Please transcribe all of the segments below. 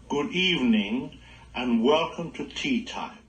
good evening, and welcome to Tea Time.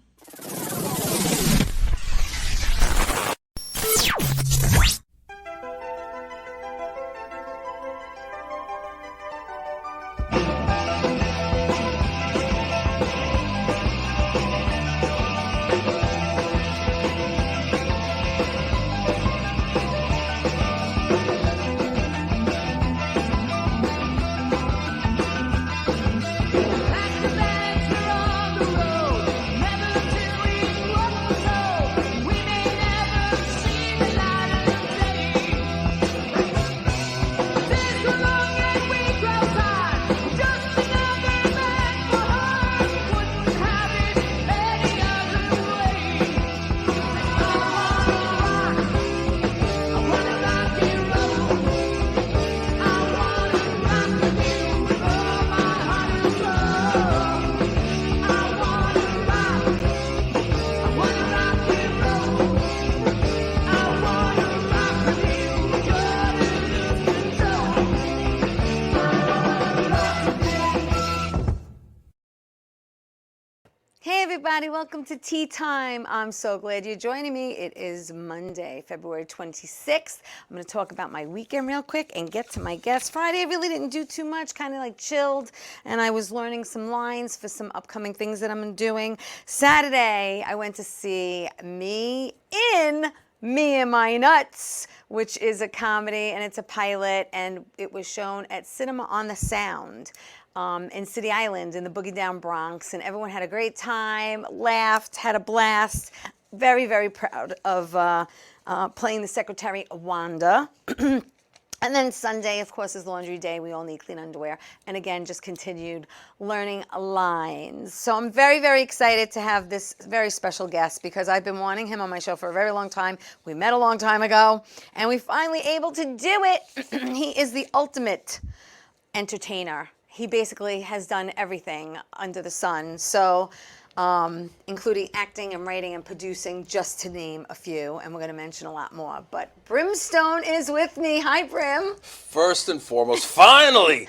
Hey everybody, welcome to Tea Time. I'm so glad you're joining me. It is Monday, February 26th. I'm going to talk about my weekend real quick and get to my guests. Friday I really didn't do too much, kind of like chilled, and I was learning some lines for some upcoming things that I'm doing. Saturday I went to see Me and My Nuts, which is a comedy and it's a pilot, and it was shown at Cinema on the Sound. In City Island in the Boogie Down Bronx, and everyone had a great time, laughed, had a blast. Very, very proud of playing the secretary Wanda. And then Sunday, of course, is laundry day. We all need clean underwear. And again, just continued learning lines. So I'm very, very excited to have this very special guest because I've been wanting him on my show for a very long time. We met a long time ago, and we finally able to do it. He is the ultimate entertainer. He basically has done everything under the sun, so including acting and writing and producing, just to name a few, and we're going to mention a lot more. But Brimstone is with me. Hi, Brim. First and foremost, finally,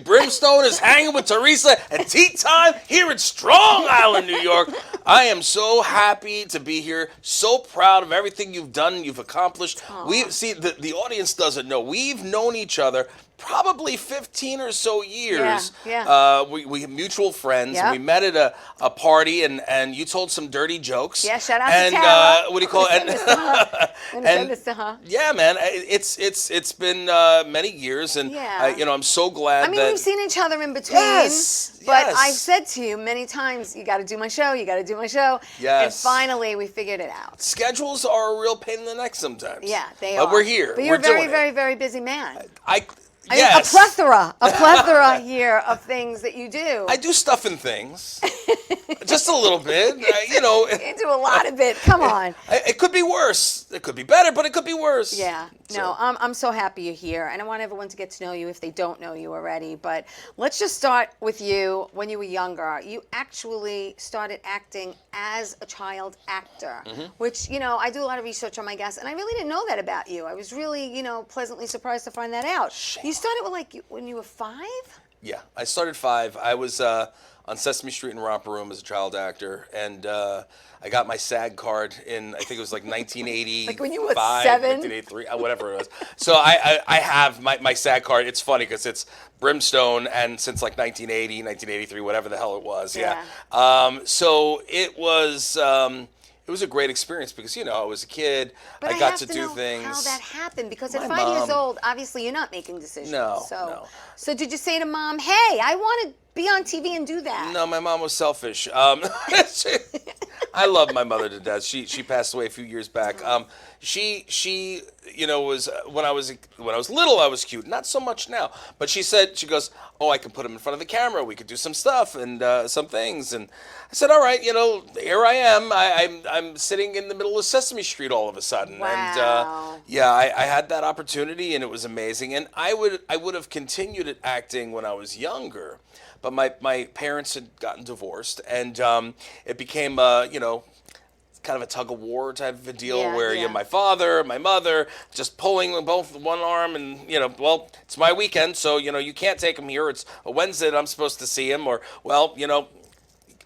Brimstone is hanging with Theresa at Tea Time here in Strong Island, New York. I am so happy to be here, so proud of everything you've done, you've accomplished. The audience doesn't know. We've known each other probably 15 or so years. Yeah. We have mutual friends. Yep. We met at a party, and you told some dirty jokes. Yeah, shout out to Tara. What do you call it? Send this to her. Yeah, man, it's been many years, and Yeah. I'm so glad. I mean, we've seen each other in between. Yes, but yes. I've said to you many times, you got to do my show. You got to do my show. Yes. And finally, we figured it out. Schedules are a real pain in the neck sometimes. Yeah, they are. But we're here. But you're we're a very, doing very, it. very busy man. Yes. I mean, a plethora here of things that you do. I do stuff and things, just a little bit. You do a lot of it. Come on. It could be worse. It could be better, but it could be worse. Yeah. So. No, I'm so happy you're here, and I want everyone to get to know you if they don't know you already. But let's just start with you. When you were younger, you actually started acting as a child actor, which, I do a lot of research on my guests, and I really didn't know that about you. I was really, pleasantly surprised to find that out. You started with when you were 5? Yeah, I started 5. I was on Sesame Street in Romper Room as a child actor, and I got my SAG card in, I think it was 1980. Like when you were 7? 1983, whatever it was. So I have my SAG card. It's funny because it's Brimstone, and since 1980, 1983, whatever the hell it was. Yeah. So it was a great experience because, I was a kid. But I got to do things. How that happened, because at My 5 years mom- old, obviously you're not making decisions. No. So did you say to Mom, "Hey, I want to be on TV and do that"? No, my mom was selfish. I love my mother to death. She passed away a few years back. She was when I was little, I was cute. Not so much now. But she goes, "Oh, I can put him in front of the camera. We could do some stuff and some things." And I said, "All right, here I am. I'm sitting in the middle of Sesame Street all of a sudden." Wow. And I had that opportunity, and it was amazing. And I would have continued at acting when I was younger. But my parents had gotten divorced, and it became, kind kind of a tug of war type of a deal Yeah, where yeah. you know, my father, my mother, just pulling them both with one arm, and you know, well, it's my weekend, so you know, you can't take him here. It's a Wednesday that I'm supposed to see him, or well, you know,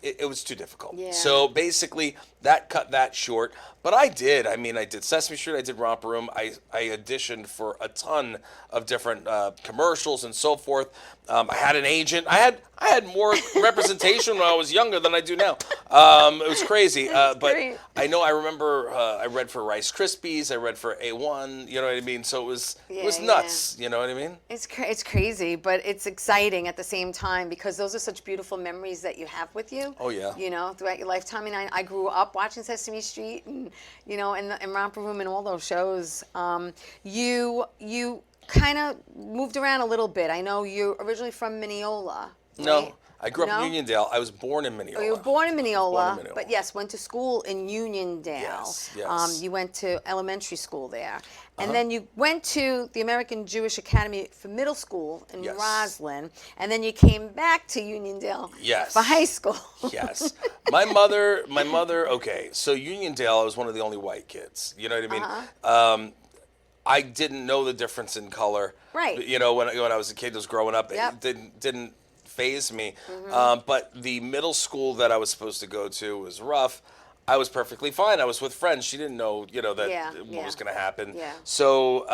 it was too difficult. Yeah. So basically, that cut that short. But I did. I mean, I did Sesame Street. I did Romper Room. I auditioned for a ton of different commercials and so forth. I had an agent. I had more representation when I was younger than I do now. It was crazy. But great. I know. I remember. I read for Rice Krispies. I read for A1. You know what I mean? So it was Yeah, nuts. You know what I mean? It's crazy, but it's exciting at the same time because those are such beautiful memories that you have with you. Oh, yeah. You know, throughout your lifetime. And I grew up watching Sesame Street and you know, and Romper Room and all those shows. You kind of moved around a little bit. I know you're originally from Mineola. Right? No. I grew up No? in Uniondale. I was born in Mineola. Oh, you were born in Mineola, Mineola. but yes, went to school in Uniondale. Yes, yes. You went to elementary school there. And then you went to the American Jewish Academy for middle school in Yes. Roslyn. And then you came back to Uniondale Yes. for high school. Yes. My mother, okay, so Uniondale, I was one of the only white kids. You know what I mean? I didn't know the difference in color. Right. You know, when I was a kid, was growing up, Yep. it didn't faze me. But the middle school that I was supposed to go to was rough. I was perfectly fine. I was with friends. She didn't know, you know, that Yeah, what yeah. was going to happen. Yeah. So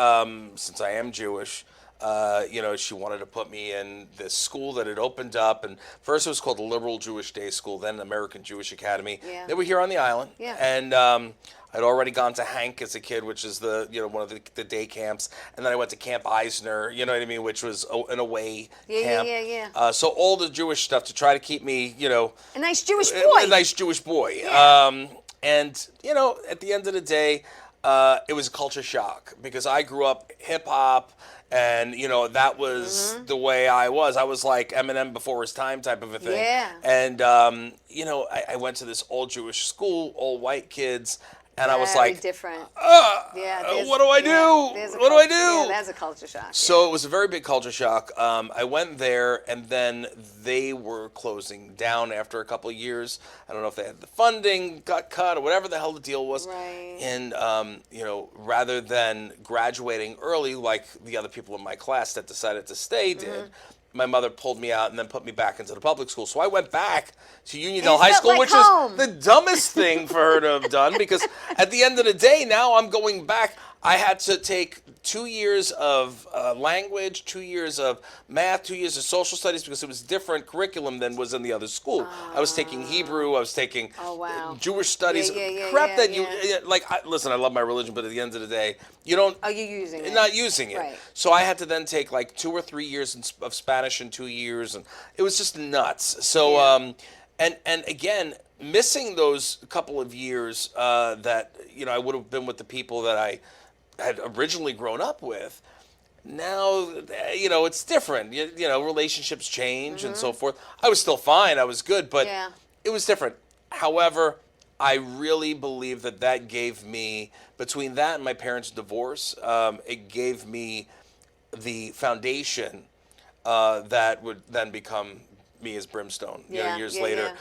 since I am Jewish, you know, she wanted to put me in this school that had opened up. And first it was called the Liberal Jewish Day School, then American Jewish Academy. Yeah. They were here on the island. Yeah. And I'd already gone to Hank as a kid, which is one of the day camps. And then I went to Camp Eisner, you know what I mean, which was an away camp. Yeah. So all the Jewish stuff to try to keep me, you know, A nice Jewish boy. a nice Jewish boy. Yeah. And, you know, at the end of the day, it was a culture shock because I grew up hip hop and, you know, that was the way I was. I was like Eminem before his time type of a thing. Yeah. And, you know, I went to this all Jewish school, all white kids. And I was Very like, different. what do I do? What do I do? Yeah, that's a culture shock. So it was a very big culture shock. I went there, and then they were closing down after a couple of years. I don't know if they had the funding, got cut, or whatever the hell the deal was. Right. And, you know, rather than graduating early like the other people in my class that decided to stay did, my mother pulled me out and then put me back into the public school. So I went back to Uniondale High felt School, like which home. is the dumbest thing for her to have done because at the end of the day, now I'm going back. I had to take 2 years of language, 2 years of math, 2 years of social studies because it was different curriculum than was in the other school. I was taking Hebrew, I was taking Jewish studies, crap that you like. Listen, I love my religion, but at the end of the day, you don't. Are you using it? Not using it. Right. So I had to then take like 2 or 3 years of Spanish in 2 years, and it was just nuts. So and again, missing those couple of years that you know I would have been with the people that I had originally grown up with. Now, you know, it's different. You know, relationships change and so forth. I was still fine. I was good, but it was different. However, I really believe that gave me, between that and my parents' divorce, it gave me the foundation that would then become me as Brimstone, you know, years later.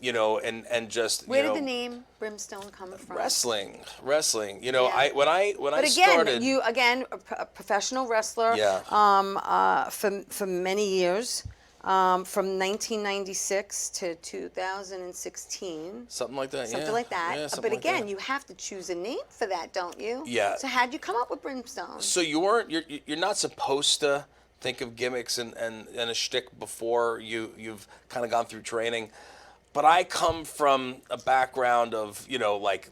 You know, and just, Where you know, did the name Brimstone come from? wrestling. You know, Yeah. when But I again, started, you a professional wrestler. For many years, from 1996 to 2016. something like that. Something like that. Yeah, something But like again, that. you have to choose a name for that, don't you? Yeah. So how'd you come up with Brimstone? So you're not supposed to think of gimmicks and a shtick before you've kind of gone through training. But I come from a background of, you know, like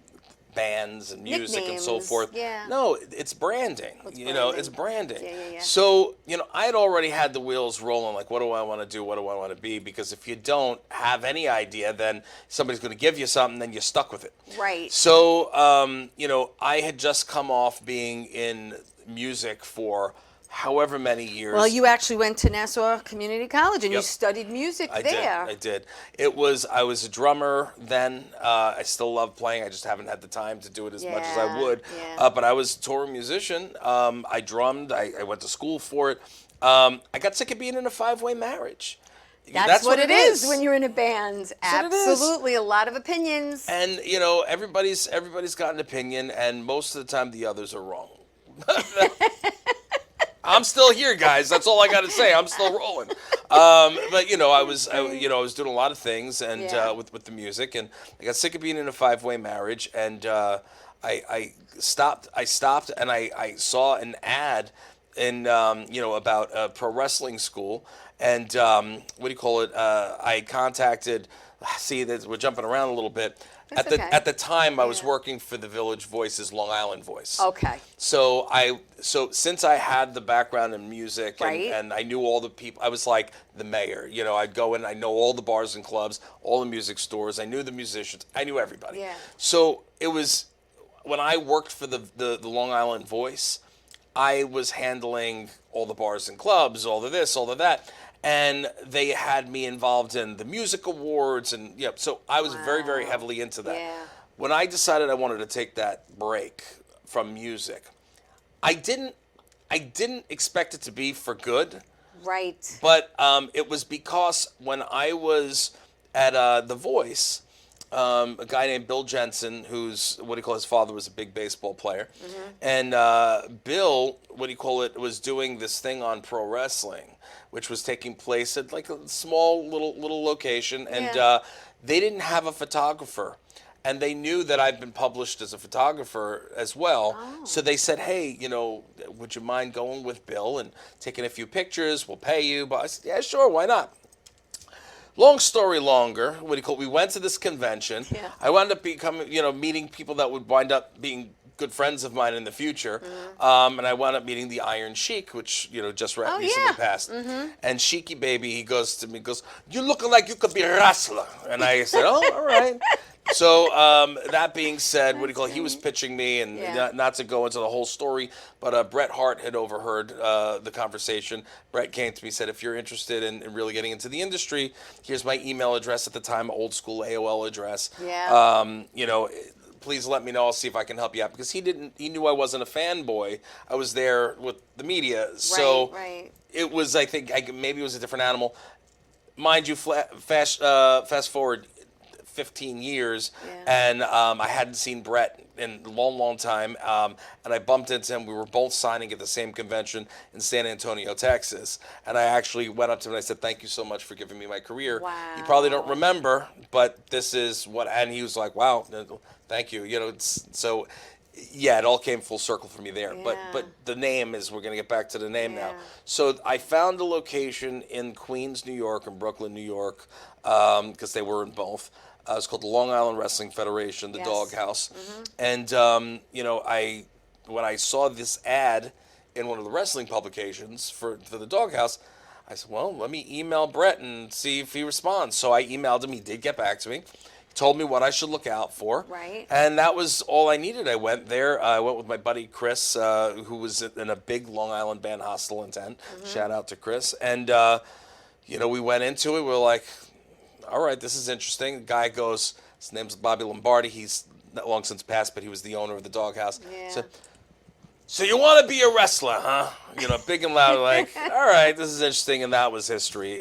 bands and music and so Nicknames, forth. yeah. No, it's branding. It's you know, branding. it's branding. Yeah. So, you know, I had already had the wheels rolling, like, what do I want to do? What do I want to be? Because if you don't have any idea, then somebody's going to give you something, then you're stuck with it. Right. So, you know, I had just come off being in music for however many years. Well, you actually went to Nassau Community College and you Yep. studied music I there. did. I was a drummer then. I still love playing. I just haven't had the time to do it as much as I would. Yeah. But I was a touring musician. I drummed. I went to school for it. I got sick of being in a 5-way marriage. That's what it is when you're in a band. what it is. Absolutely, a lot of opinions. And everybody's got an opinion, and most of the time the others are wrong. I'm still here, guys. That's all I got to say. I'm still rolling. But I was doing a lot of things, and with the music, and I got sick of being in a 5-way marriage, and I stopped. And I saw an ad in about a pro wrestling school, and I contacted. See, we're jumping around a little bit. At the time, I was working for the Village Voice's Long Island Voice. Okay. So since I had the background in music and I knew all the people, I was like the mayor. I'd go in, I know all the bars and clubs, all the music stores. I knew the musicians. I knew everybody. Yeah. So it was when I worked for the Long Island Voice, I was handling all the bars and clubs, all of this, all of that. And they had me involved in the music awards, and so I was very, very heavily into that. Yeah. When I decided I wanted to take that break from music, I didn't expect it to be for good. Right. But it was because when I was at The Voice, a guy named Bill Jensen, who's his father was a big baseball player, and Bill, was doing this thing on pro wrestling, which was taking place at like a small little location, and they didn't have a photographer, and they knew that I'd been published as a photographer as well. Oh. So they said, "Hey, would you mind going with Bill and taking a few pictures? We'll pay you." But I said, "Yeah, sure, why not?" Long story longer, we went to this convention. Yeah. I wound up meeting people that would wind up being good friends of mine in the future. And I wound up meeting the Iron Sheik, which, just recently passed. And Sheiky Baby, he goes to me, "You looking like you could be a wrestler." And I said, "Oh, all right." So that being said, he was pitching me, and not to go into the whole story, but Bret Hart had overheard the conversation. Bret came to me and said, "If you're interested in really getting into the industry, here's my email address at the time, old school AOL address. Yeah. Please let me know. I'll see if I can help you out," because he knew I wasn't a fanboy. I was there with the media, so it was. I think maybe it was a different animal. Mind you, fast forward 15 years, and I hadn't seen Bret in a long, long time, and I bumped into him. We were both signing at the same convention in San Antonio, Texas, and I actually went up to him and I said, "Thank you so much for giving me my career." Wow. You probably don't remember, but this is what, and he was like, "Wow, thank you." So it all came full circle for me there. Yeah. But the name is, we're going to get back to the name now. So I found a location in Queens, New York, and Brooklyn, New York, because they were in both. It's called the Long Island Wrestling Federation, the Doghouse. And, when I saw this ad in one of the wrestling publications for the Doghouse, I said, well, let me email Bret and see if he responds. So I emailed him. He did get back to me. He told me what I should look out for. Right. And that was all I needed. I went there. I went with my buddy Chris, who was in a big Long Island band, Hostile Intent. Shout out to Chris. And, we went into it. We were like, all right, this is interesting. The guy goes, his name's Bobby Lombardi. He's not long since passed, but he was the owner of the Doghouse. Yeah. So you want to be a wrestler, huh? Big and loud, like, all right, this is interesting, and that was history.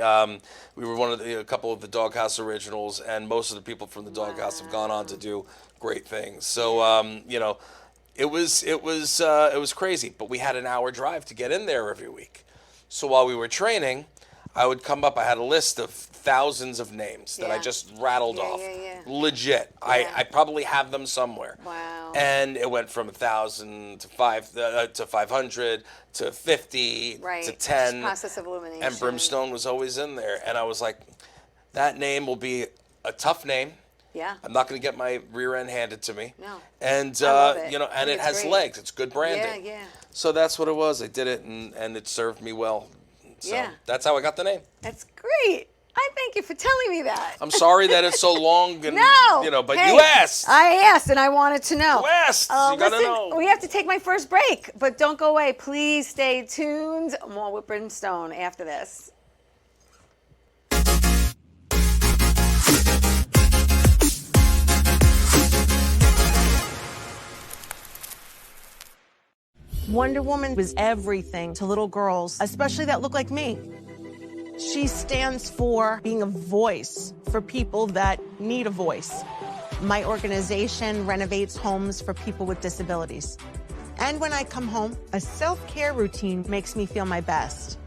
We were a couple of the Doghouse originals, and most of the people from the Doghouse have gone on to do great things. So, it was crazy, but we had an hour drive to get in there every week. So while we were training, I would come up. I had a list of thousands of names that I just rattled off. Legit. I probably have them somewhere. Wow. And it went from 1,000 to 500 to 50 to 10. Process of elimination. And Brimstone was always in there. And I was like, that name will be a tough name. Yeah. I'm not going to get my rear end handed to me. No. And I love it. And it has great. legs. It's good branding. Yeah. So that's what it was. I did it, and it served me well. So that's how I got the name. That's great. I thank you for telling me that. I'm sorry that it's so long, and but hey, you asked. I asked, and I wanted to know. You asked. You gotta know. We have to take my first break, but don't go away. Please stay tuned. More with Brimstone after this. Wonder Woman was everything to little girls, especially that look like me. She stands for being a voice for people that need a voice. My organization renovates homes for people with disabilities. And when I come home, a self-care routine makes me feel my best.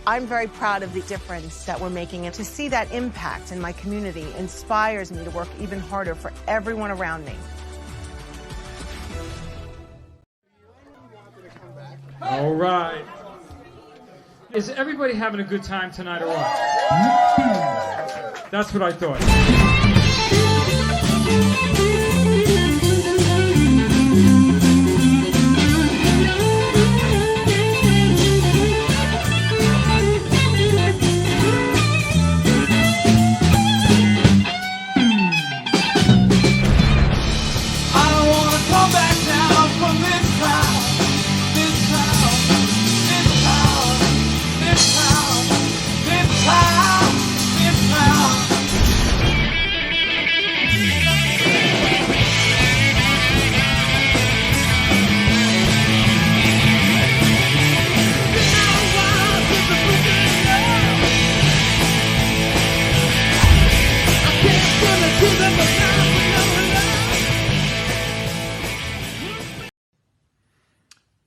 I'm very proud of the difference that we're making, and to see that impact in my community inspires me to work even harder for everyone around me. All right. Is everybody having a good time tonight or what? That's what I thought.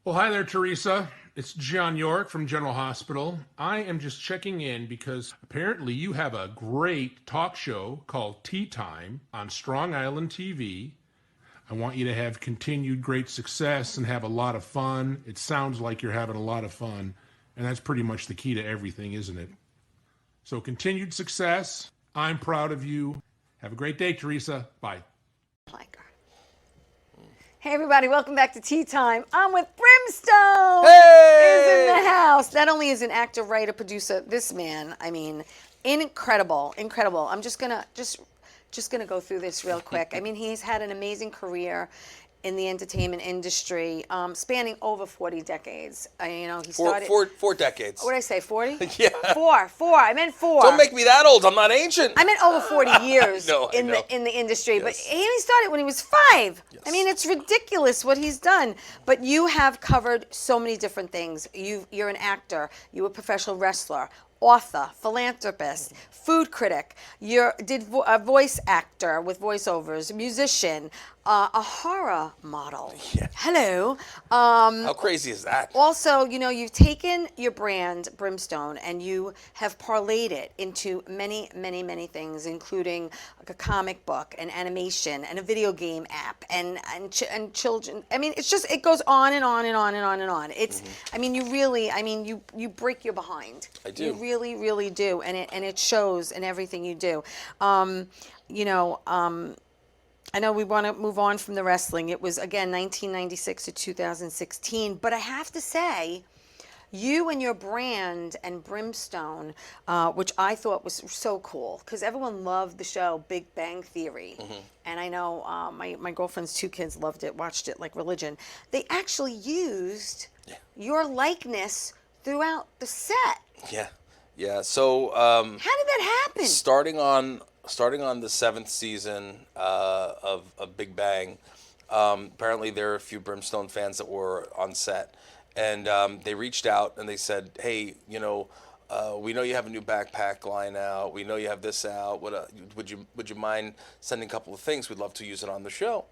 Well, hi there, Theresa. It's John York from General Hospital. I am just checking in because apparently you have a great talk show called Ttime on Strong Island TV. I want you to have continued great success and have a lot of fun. It sounds like you're having a lot of fun, and that's pretty much the key to everything, isn't it? So continued success. I'm proud of you. Have a great day, Theresa. Bye. Hey everybody, welcome back to Tea Time. I'm with Brimstone. Hey! Is in the house. Not only is an actor, writer, producer, this man, I mean, incredible. I'm just gonna go through this real quick. I mean, he's had an amazing career in the entertainment industry, spanning over 40 decades. He started... Four decades. What did I say, 40? Yeah. Four. I meant 4. Don't make me that old. I'm not ancient. I meant over 40 years I know. in the industry. Yes. But he started when he was 5. Yes. I mean, it's ridiculous what he's done. But you have covered so many different things. You're an actor. You're a professional wrestler, author, philanthropist, food critic. You did a voice actor with voiceovers, musician, a horror model. Yeah. Hello. How crazy is that? Also, you've taken your brand, Brimstone, and you have parlayed it into many, many, many things, including like a comic book, an animation, and a video game app, and children. I mean, it goes on and on and on and on and on. It's, I mean, you break your behind. I do. You really, really do, and it shows in everything you do. I know we want to move on from the wrestling. It was, again, 1996 to 2016. But I have to say, you and your brand and Brimstone, which I thought was so cool, because everyone loved the show Big Bang Theory. And I know my girlfriend's 2 kids loved it, watched it like religion. They actually used your likeness throughout the set. Yeah. So how did that happen? starting on the 7th season of Big Bang, apparently there are a few Brimstone fans that were on set, and they reached out and they said, "Hey, we know you have a new backpack line out. We know you have this out. Would you mind sending a couple of things? We'd love to use it on the show."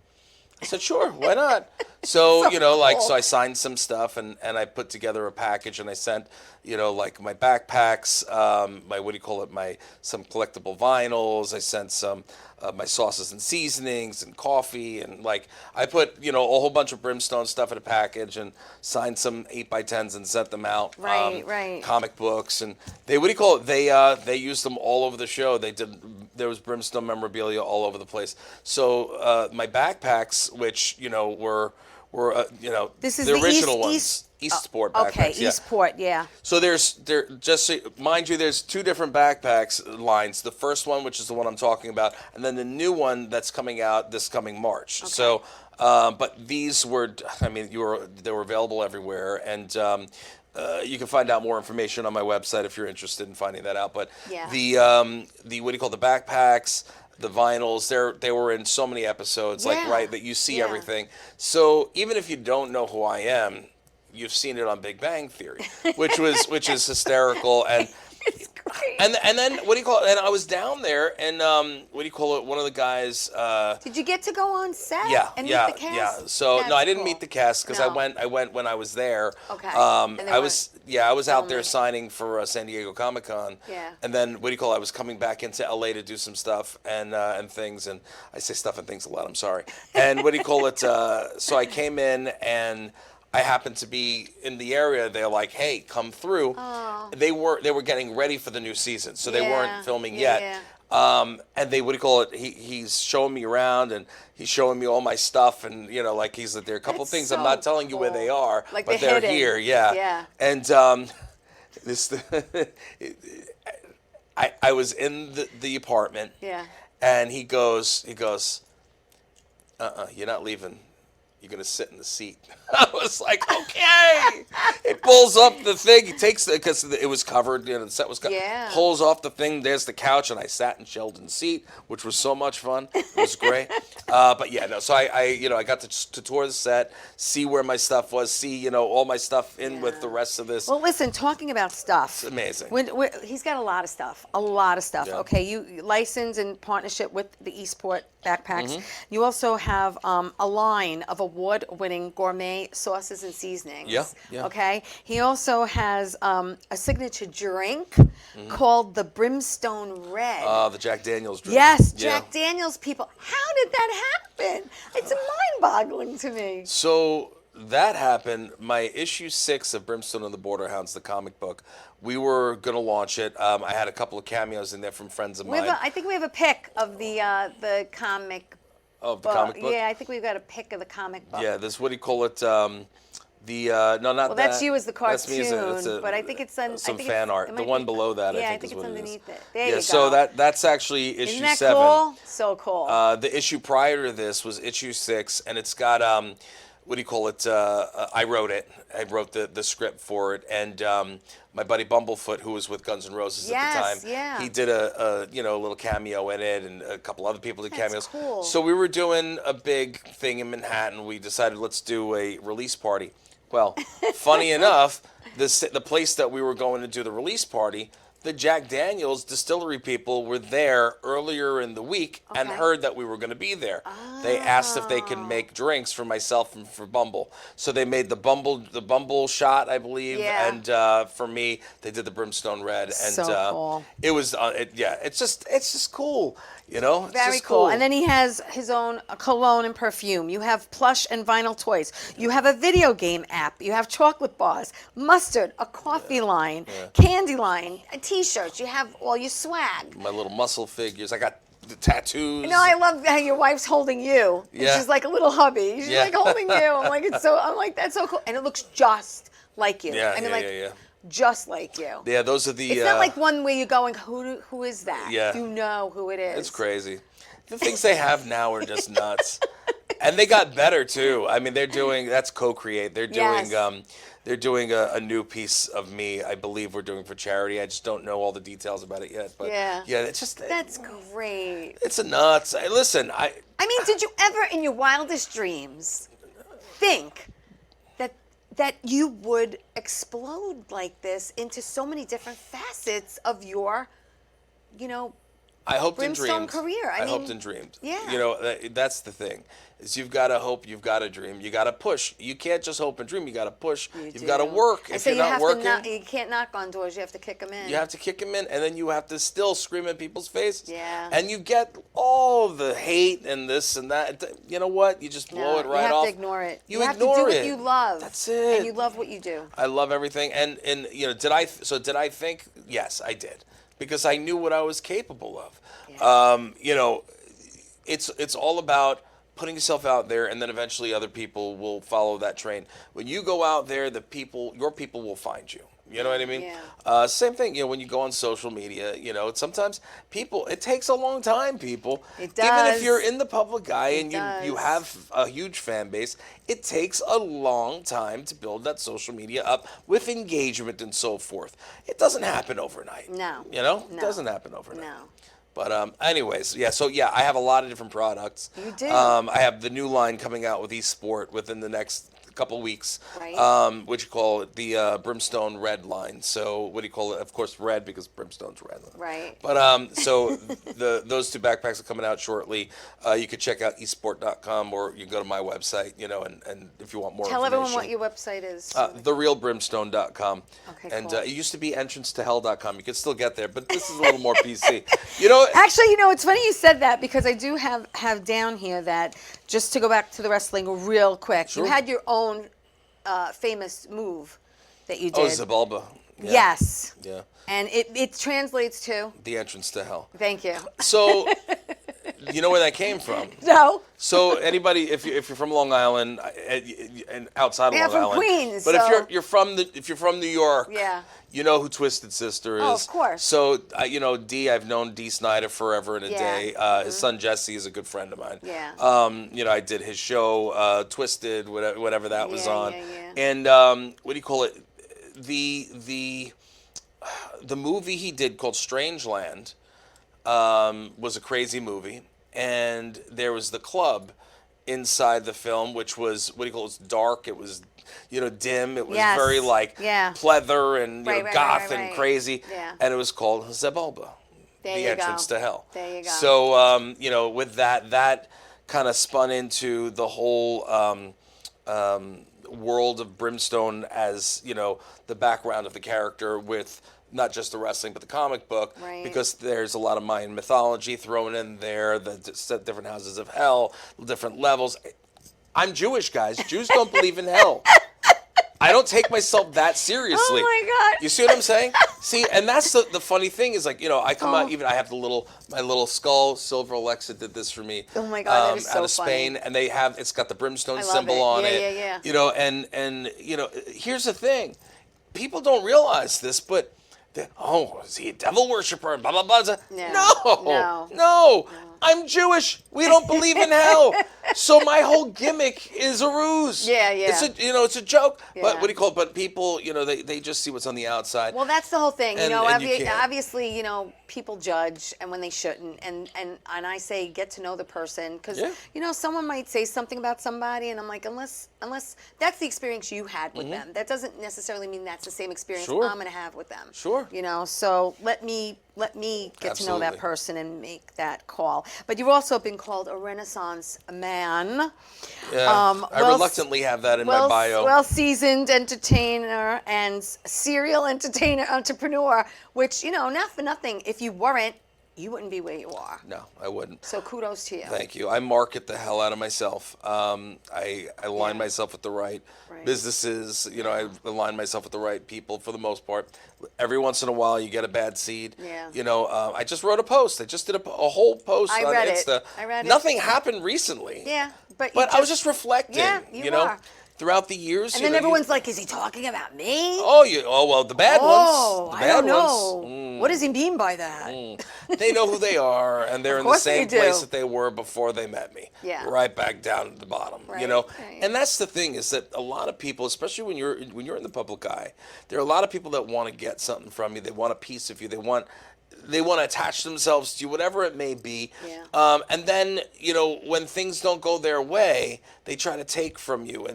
I said, "Sure, why not?" So, so I signed some stuff and I put together a package and I sent, like my backpacks, some collectible vinyls. I sent some my sauces and seasonings and coffee, and like I put, a whole bunch of Brimstone stuff in a package and signed some 8x10s and sent them out. Right. Comic books, and they used them all over the show. There was Brimstone memorabilia all over the place. So my backpacks, which were this is the the original ones. Eastport backpacks. Okay, Eastport, yeah. So mind you, there's 2 different backpacks lines. The first one, which is the one I'm talking about, and then the new one that's coming out this coming March. Okay. So, but these were, they were available everywhere, and you can find out more information on my website if you're interested in finding that out. But the backpacks, the vinyls, they were in so many episodes, that you see everything. So even if you don't know who I am, you've seen it on Big Bang Theory, which is hysterical. And It's great. And then what do you call it? And I was down there, and what do you call it? One of the guys. Did you get to go on set? Yeah, and yeah, meet the cast? yeah. So That's no, I didn't cool. meet the cast because No. I went when I was there. Okay. And they I was out there filming. signing for San Diego Comic-Con. Yeah. And then what do you call it? I was coming back into LA to do some stuff and things, and I say stuff and things a lot. I'm sorry. And what do you call it? So I came in and I happened to be in the area. They're like, "Hey, come through." Oh. They were getting ready for the new season, so they Yeah, weren't filming yeah, yet. yeah. And they, what do you call it? He's showing me around and he's showing me all my stuff, and like he's like, there are a couple That's things so I'm not telling you where they cool. are, Like but they're they're hidden. here, yeah. Yeah. And this, I was in the apartment, Yeah. and he goes, you're not leaving. You're gonna sit in the seat. I was like, okay. It pulls up the thing. He takes because it was covered. The set was covered. Yeah. Pulls off the thing. There's the couch, and I sat in Sheldon's seat, which was so much fun. It was great. But yeah, no. So I got to tour the set, see where my stuff was, see all my stuff in with the rest of this. Well, listen, talking about stuff. It's amazing. He's got a lot of stuff. A lot of stuff. Yeah. Okay, you license in partnership with the Eastport backpacks. Mm-hmm. You also have a line of award-winning gourmet sauces and seasonings. Yeah, yeah. Okay. He also has a signature drink called the Brimstone Red. The Jack Daniels drink. Yes, Yeah. Jack Daniels people. How did that happen? It's mind-boggling to me. So that happened. My issue 6 of Brimstone and the Border Hounds, the comic book, we were going to launch it. I had a couple of cameos in there from friends of mine. I think we have a pic of the comic Of the comic book? Yeah, I think we've got a pic of the comic book. Yeah, this, what do you call it? No, not Well, that. that's you as the That's me cartoon, as but I think it's on some I think fan it's, art. it The might one be- below that, yeah, I think is it's what it is. underneath it. There Yeah, you so go. that's actually issue Isn't that 7. cool? So cool. The issue prior to this was issue 6, and it's got what do you call it? I wrote it. I wrote the script for it, and my buddy Bumblefoot, who was with Guns N' Roses at the time, Yes, yeah. he did a little cameo in it, and a couple other people did That's cameos. cool. So we were doing a big thing in Manhattan. We decided let's do a release party. Well, funny enough, the place that we were going to do the release party, the Jack Daniels distillery people were there earlier in the week and Okay. heard that we were going to be there. They asked if they could make drinks for myself and for Bumble. So they made the Bumble shot, I believe, Yeah. and for me, they did the Brimstone Red. And So cool. it was, it's just cool, It's Very just cool. And then he has his own cologne and perfume. You have plush and vinyl toys. You have a video game app. You have chocolate bars, mustard, a coffee line, candy line, T-shirts. You have all your swag. my little muscle figures. I got the tattoos. You know, I love how your wife's holding you. And Yeah. she's like a little hubby. She's Yeah. like holding you. I'm like, that's so cool. And it looks just like you. Yeah, I mean, yeah, like, yeah. just like you. Yeah, those are the. It's not like one where you're going, who is that? Yeah. You know who it is. It's crazy. The things they have now are just nuts, and they got better too. I mean, that's co-create. They're doing Yes. they're doing a new piece of me. I believe we're doing for charity. I just don't know all the details about it yet. But Yeah. it's just That's great. it's a nuts. Listen, I mean, did you ever in your wildest dreams think that you would explode like this into so many different facets of your, I hoped and Brimstone dreamed. career. I hoped mean, and dreamed. yeah. That's the thing. Is you've got to hope, you've got to dream, you got to push. You can't just hope and dream. You got to push. You've got to work. And If so you're you not have working, you can't knock on doors. You have to kick them in. you have to kick them in, and then you have to still scream at people's faces. Yeah. And you get all the hate and this and that. You know what? You just blow it right You have off. to ignore it. You have ignore to do it. what you love. That's it. And you love what you do. I love everything. And did I think? Yes, I did. Because I knew what I was capable of. Yeah. It's all about putting yourself out there, and then eventually other people will follow that train. When you go out there, your people will find you. You know what I mean? Yeah. Same thing, when you go on social media, sometimes it takes a long time, people. It Even if does. you're in the public eye and you does. have a huge fan base, it takes a long time to build that social media up with engagement and so forth. It doesn't happen overnight. No. It No. doesn't happen overnight. No. But anyways, I have a lot of different products. You do. I have the new line coming out with eSport within the next couple weeks. Right. What you call it, the Brimstone Red line. So what do you call it? Of course, red because Brimstone's red. Right. But so those two backpacks are coming out shortly. You could check out esport.com, or you can go to my website, and if you want more Tell information. everyone what your website is. TheRealBrimstone.com. Okay, And cool. it used to be EntranceToHell.com. You could still get there, but this is a little more PC. You know, Actually, it's funny you said that, because I do have down here that, just to go back to the wrestling real quick, Sure. you had your own famous move that you did. oh, Zabulba. Yeah. Yes. Yeah. And it translates to, The Entrance to Hell. thank you. So, you know where that came from? No. So anybody, if you're from Long Island and outside of Yeah, Long from Island, Queens, but so- if you're from New York, Yeah. you know who Twisted Sister is. Oh, of course. So I've known Dee Snider forever and a Yeah. day. His son Jesse is a good friend of mine. Yeah. I did his show Twisted, whatever that was Yeah, on, yeah, yeah. and what do you call it? The movie he did called Strangeland was a crazy movie, and there was the club inside the film, which was, what do you call it? It was dark. It was, dim. It was Yes. very Yeah. pleather and Right, right, goth right, and right. crazy. Yeah. And it was called Zabulba, There the you entrance go. to hell. There you go. So with that kind of spun into the whole world of Brimstone as the background of the character, with not just the wrestling but the comic book, Right. because there's a lot of Mayan mythology thrown in there, the different houses of hell, different levels. I'm Jewish, guys. Jews don't believe in hell. I don't take myself that seriously. Oh my God. You see what I'm saying? See, and that's the funny thing is, like, I come Oh. out, even I have my little skull. Silver Alexa did this for me. Oh my God, that is so out of Spain, funny. and it's got the Brimstone I love symbol it. on Yeah, it. yeah, yeah. And here's the thing, people don't realize this, but is he a devil worshiper? And blah blah blah. No. No. I'm Jewish. We don't believe in hell. So my whole gimmick is a ruse. Yeah, yeah. It's a joke. But Yeah. what do you call it? But people, they just see what's on the outside. Well, that's the whole thing. And you can't. Obviously, people judge, and when they shouldn't. And I say, get to know the person, because Yeah. someone might say something about somebody, and I'm like, unless that's the experience you had with them, that doesn't necessarily mean that's the same experience Mm-hmm. Sure. I'm going to have with them. Sure. So let me get to know that Absolutely. person and make that call. But you've also been called a Renaissance man. Yeah, I well- reluctantly have that in my bio. Well-seasoned entertainer and serial entrepreneur, which, not for nothing, if you weren't, you wouldn't be where you are. No, I wouldn't. So kudos to you. Thank you. I market the hell out of myself. I align Yeah. myself with the right Right. businesses. I align myself with the right people for the most part. Every once in a while, you get a bad seed. Yeah. I just wrote a post. I just did a whole post I on read it. Insta. I read it. Nothing happened recently. Yeah, but I was just reflecting. Yeah, you are. Throughout the years. And then everyone's like, is he talking about me? Oh well, the bad Oh, ones. The I bad don't know. ones. What does he mean by that? They know who they are, and they're in the course they same do. place that they were before they met me. Yeah. Right back down at the bottom. Right, Right. right. And that's the thing, is that a lot of people, especially when you're in the public eye, there are a lot of people that want to get something from you. They want a piece of you. They want to attach themselves to you, whatever it may be. Yeah. And then, when things don't go their way, they try to take from you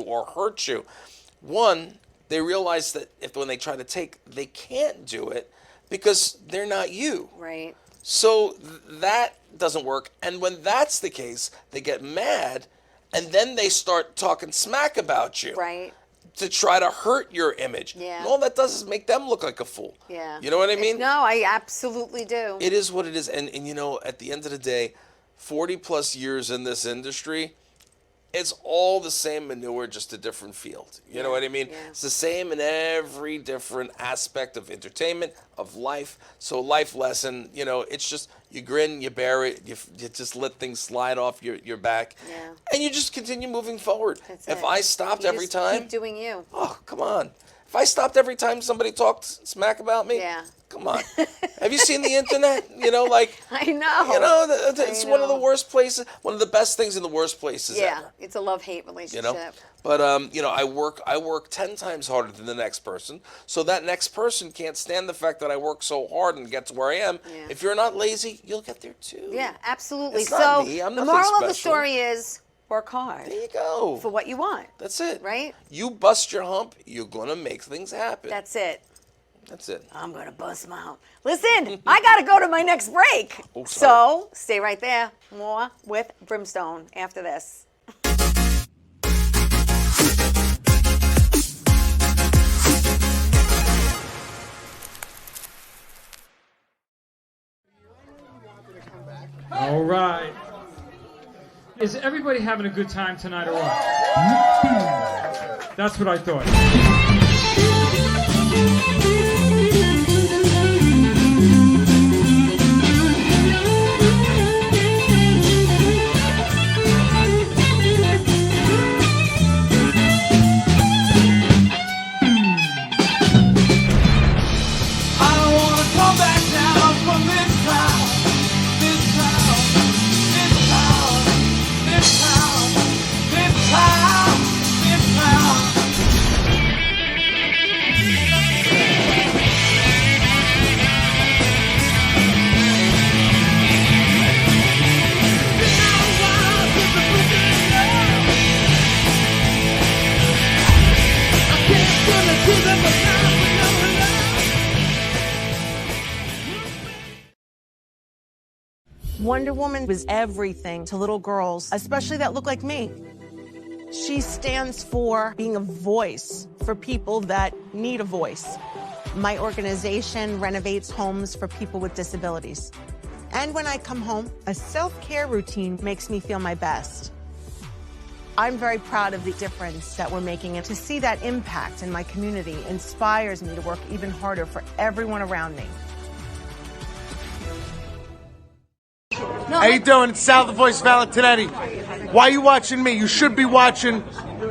or hurt you. One, they realize that when they try to take, they can't do it because they're not you. Right. So that doesn't work. And when that's the case, they get mad, and then they start talking smack about you. Right. To try to hurt your image. Yeah. And all that does is make them look like a fool. Yeah. You know what I mean? No, I absolutely do. It is what it is. And at the end of the day, 40 plus years in this industry, it's all the same manure, just a different field. You know what I mean? Yeah. It's the same in every different aspect of entertainment, of life. So life lesson, it's just, you grin, you bear it, you just let things slide off your back. Yeah. And you just continue moving forward. That's if it. I stopped You every just time, keep doing you. oh, come on. If I stopped every time somebody talked smack about me, Yeah. come on. Have you seen the internet? I know. It's one of the worst places, one of the best things in the worst places Yeah, ever. it's a love-hate relationship. But I work 10 times harder than the next person, so that next person can't stand the fact that I work so hard and get to where I am. Yeah. If you're not lazy, you'll get there too. Yeah, absolutely. It's so not me. I'm the nothing moral of the special. story is, work hard. There you go. For what you want. That's it. Right? You bust your hump, you're going to make things happen. That's it. That's it. I'm going to bust my hump. Listen, I got to go to my next break. Oh, sorry. So stay right there. More with Brimstone after this. All right. Is everybody having a good time tonight or what? That's what I thought. I don't wanna come back down from this town, this town, this town, this town, this town, this town. I can't gonna do them but now for no love. Wonder Woman was everything to little girls, especially that look like me. She stands for being a voice for people that need a voice. My organization renovates homes for people with disabilities. And when I come home, a self-care routine makes me feel my best. I'm very proud of the difference that we're making, and to see that impact in my community inspires me to work even harder for everyone around me. How you doing? It's Sal the Voice Valentinetti. Why are you watching me? You should be watching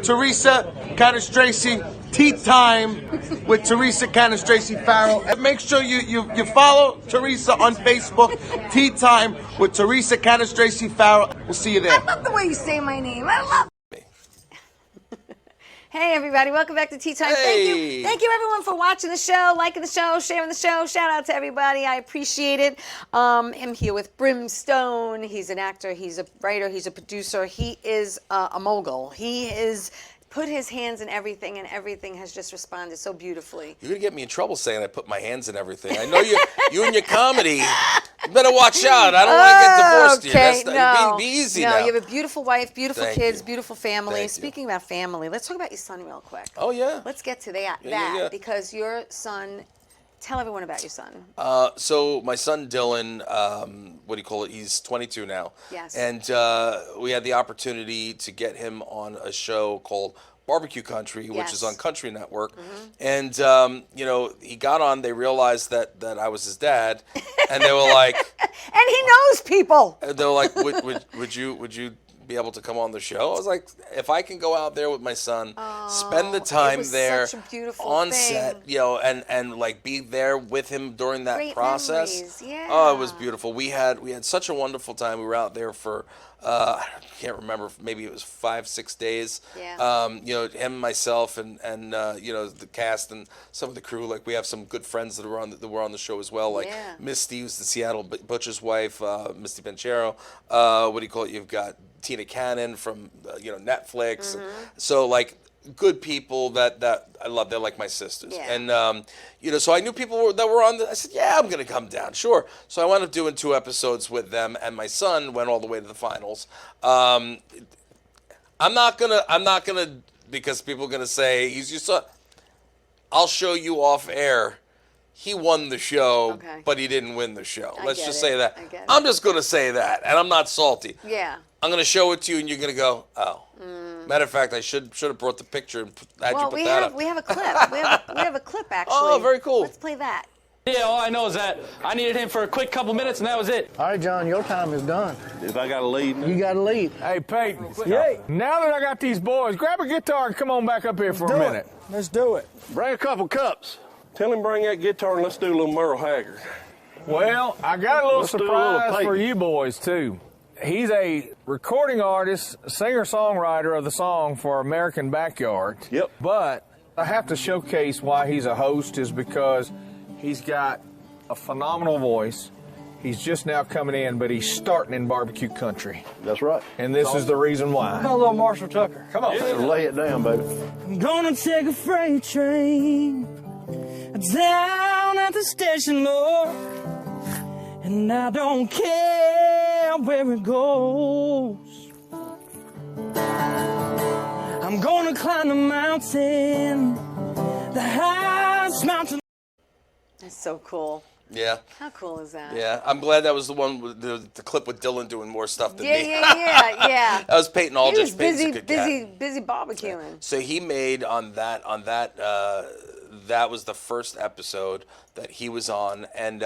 Theresa Canastraci Ttime with Theresa Canastraci Farrell. And make sure you follow Theresa on Facebook, Ttime with Theresa Canastraci Farrell. We'll see you there. I love the way you say my name. I love. Hey everybody, welcome back to Tea Time. Hey. Thank you everyone for watching the show, liking the show, sharing the show. Shout out to everybody, I appreciate it. I'm here with Brimstone. He's an actor, he's a writer, he's a producer. He is a mogul. He is put his hands in everything, and everything has just responded so beautifully. You're going to get me in trouble saying I put my hands in everything. I know you and your comedy. You better watch out. I don't want to get divorced here. Okay, That's be easy now. You have a beautiful wife, beautiful Thank kids, you. beautiful family. Thank you. Speaking about family, let's talk about your son real quick. Oh, yeah. Let's get to that, Yeah. because your son, tell everyone about your son. So my son Dylan, he's 22 now. Yes. And we had the opportunity to get him on a show called Barbecue Country, which Yes. is on Country Network. And, he got on, they realized that I was his dad, and they were like... And he knows people. They were like, would you be able to come on the show? I was like, if I can go out there with my son, spend the time was there such a beautiful on thing. set, and like be there with him during that Great process. memories, yeah. Oh, it was beautiful. We had such a wonderful time. We were out there for I can't remember, maybe it was 5-6 days. Yeah. Him, myself, and the cast and some of the crew. Like, we have some good friends that were on the show as well. Like Yeah. Misty, who's the Seattle Butcher's wife, Misty Panchero. You've got Tina Cannon from Netflix. So like good people that I love. They're like my sisters. Yeah. And so I knew people that were on. I said, yeah, I'm gonna come down, sure. So I wound up doing 2 episodes with them, and my son went all the way to the finals. I'm not gonna because people are gonna say he's your son. I'll show you off air. He won the show, Okay. but he didn't win the show. I Let's get just it. say that. I get it. I'm just gonna say that, and I'm not salty. Yeah. I'm gonna show it to you, and you're gonna go, oh. Matter of fact, I should have brought the picture and had you put that up. We have a clip. we have a clip actually. Oh, very cool. Let's play that. Yeah, all I know is that I needed him for a quick couple minutes, and that was it. All right, John, your time is done. If I got to leave, You got to leave. Hey, Peyton. Now that I got these boys, grab a guitar and come on back up here for a minute. Let's do it. Bring a couple cups. tell him bring that guitar and let's do a little Merle Haggard. Well, I got a little Let's do a little surprise Peyton. for you boys, too. He's a recording artist, singer-songwriter of the song for American Backyard. Yep. But I have to showcase why he's a host is because he's got a phenomenal voice. He's just now coming in, but he's starting in barbecue country. That's right. And this is the reason why. Come on, little Marshall Tucker. Come on. Yeah. Lay it down, baby. I'm gonna take a freight train down at the station, Lord, and I don't care where it goes. I'm gonna climb the mountain, the highest mountain. That's so cool. Yeah. How cool is that? Yeah, I'm glad that was the one with the clip with Dylan doing more stuff than me. Yeah. That was Peyton Aldrich. He was Peyton's a good cat. busy barbecuing. So he made on that that was the first episode that he was on, and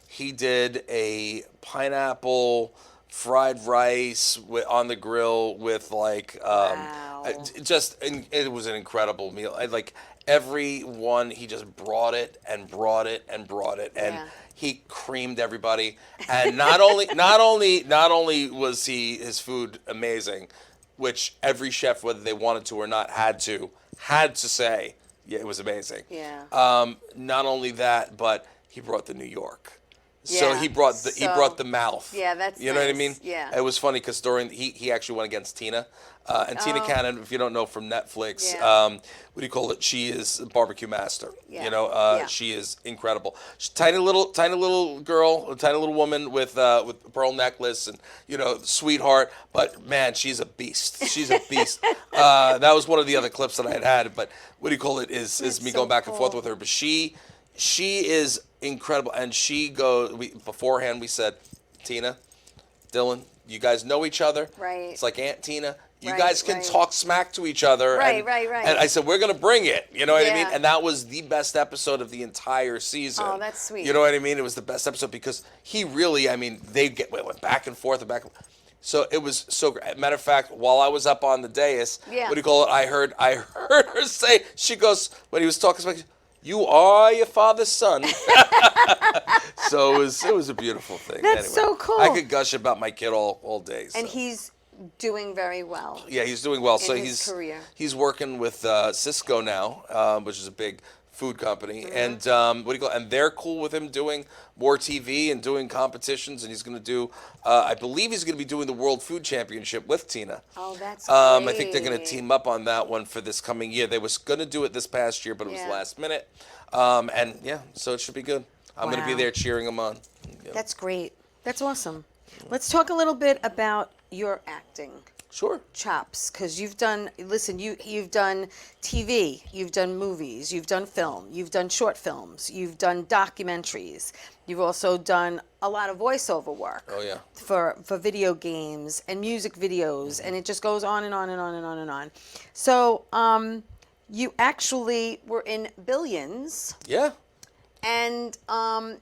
he did a pineapple fried rice on the grill with like it was an incredible meal. Everyone, he just brought it and brought it and brought it, and he creamed everybody. And not only was his food amazing, which every chef, whether they wanted to or not, had to say, yeah, it was amazing. Yeah. Not only that, but he brought the New York. Yeah. So he brought the mouth. Yeah, that's you know what I nice. mean. Yeah. It was funny because he actually went against Tina, and Tina Cannon, if you don't know from Netflix, what do you call it? She is a barbecue master. Yeah. You know, she is incredible. She's tiny little girl, a tiny little woman with a pearl necklace, and sweetheart. But man, she's a beast. She's a beast. That was one of the other clips that I had. But what do you call it? Is me going back and forth with her. But she is incredible, and she goes. Beforehand, we said, Tina, Dylan, you guys know each other. Right. It's like Aunt Tina. You guys can talk smack to each other. Right. And I said, we're going to bring it. You know what I mean? And that was the best episode of the entire season. Oh, that's sweet. You know what I mean? It was the best episode because he really, they went back and forth and back and forth. So it was so great. Matter of fact, while I was up on the dais, what do you call it? I heard her say, she goes, when he was talking smack, you are your father's son. So it was a beautiful thing. That's so cool. I could gush about my kid all day. So. And he's doing very well. Yeah, he's doing well. In his career. He's working with Cisco now, which is a big food company, and and they're cool with him doing more TV and doing competitions, and he's going to do, I believe he's going to be doing the World Food Championship with Tina. Oh, that's great. I think they're going to team up on that one for this coming year. They was going to do it this past year, but it was last minute, so it should be good. I'm going to be there cheering him on. Yeah. That's great. That's awesome. Let's talk a little bit about your acting. Sure. Chops, because you've done TV, you've done movies, you've done film, you've done short films, you've done documentaries. You've also done a lot of voiceover work. Oh yeah. For video games and music videos, and it just goes on and on and on and on and on. So, you actually were in Billions. Yeah. And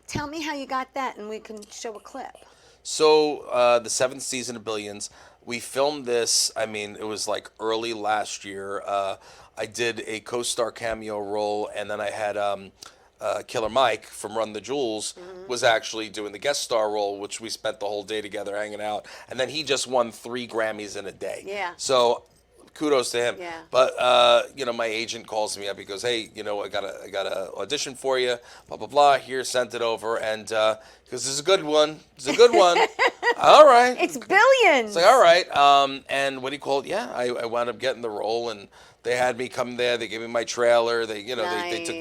tell me how you got that, and we can show a clip. So the 7th season of Billions, we filmed this, it was like early last year. I did a co-star cameo role, and then I had Killer Mike from Run the Jewels was actually doing the guest star role, which we spent the whole day together hanging out. And then he just won 3 Grammys in a day. Yeah. So kudos to him. Yeah. But my agent calls me up. He goes, "Hey, I got a audition for you. Blah blah blah. Here, sent it over." And because this is a good one. It's a good one. All right. It's Billions. It's like, all right. And what he called, I wound up getting the role, and they had me come there. They gave me my trailer. They they took